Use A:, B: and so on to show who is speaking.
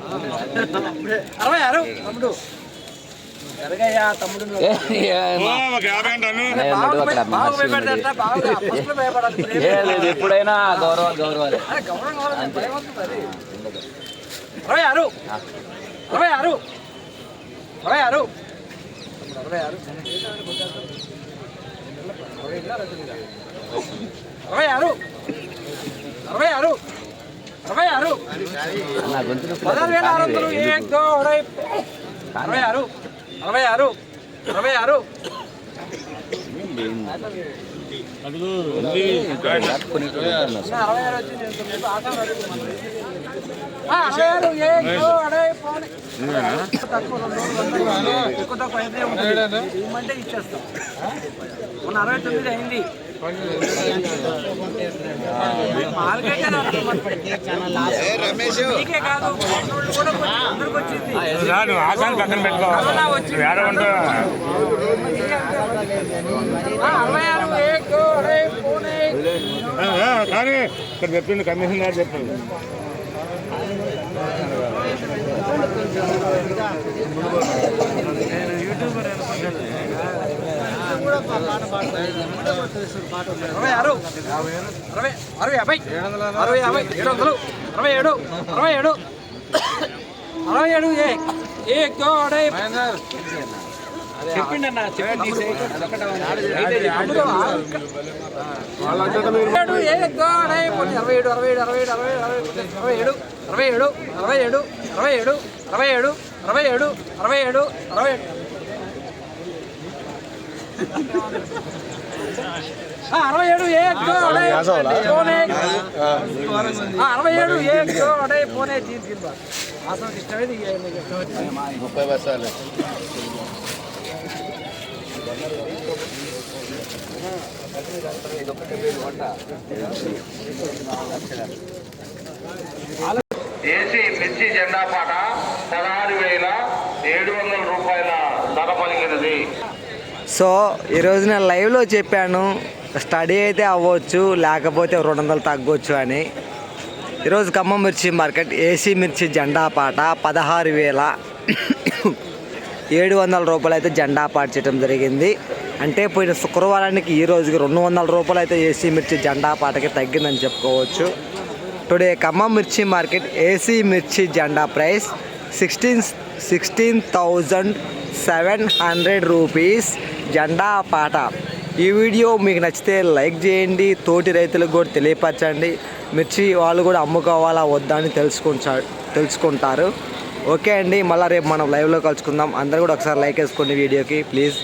A: 66 తమ్ముడు జరగయ్యా తమ్ముడు
B: ఎప్పుడైనా గౌరవాలు
A: 66 ఇమ్మంటే ఇచ్చేస్తాం. మొన్న 69 అయింది. మీకే కాదు అందరికి వచ్చింది.
C: కానీ ఇక్కడ చెప్పింది కమిషన్ గారు చెప్పింది.
A: చెప్పిండన్నా చెప్పింది
D: ఏసీ మిర్చి జెండా పాట 16,700 రూపాయల ధర పలికినది.
E: సో ఈరోజు నేను లైవ్లో చెప్పాను, స్టడీ అయితే అవ్వచ్చు, లేకపోతే 200 తగ్గొచ్చు అని. ఈరోజు ఖమ్మం మిర్చి మార్కెట్ ఏసీ మిర్చి జెండా పాట 16,700 రూపాయలు అయితే జెండా పాట చేయడం జరిగింది. అంటే పోయిన శుక్రవారానికి ఈ రోజుకి 200 రూపాయలు అయితే ఏసీ మిర్చి జెండా పాటకి తగ్గిందని చెప్పుకోవచ్చు. టుడే ఖమ్మం మిర్చి మార్కెట్ ఏసీ మిర్చి జెండా ప్రైస్ 16,700 రూపీస్ జెండా పాట. ఈ వీడియో మీకు నచ్చితే లైక్ చేయండి, తోటి రైతులకు కూడా తెలియపరచండి. మిర్చి వాళ్ళు కూడా అమ్ముకోవాలా వద్దా అని తెలుసుకుంటారు. ఓకే అండి, మళ్ళీ రేపు మనం లైవ్లో కలుసుకుందాం. అందరూ కూడా ఒకసారి లైక్ వేసుకోండి వీడియోకి ప్లీజ్.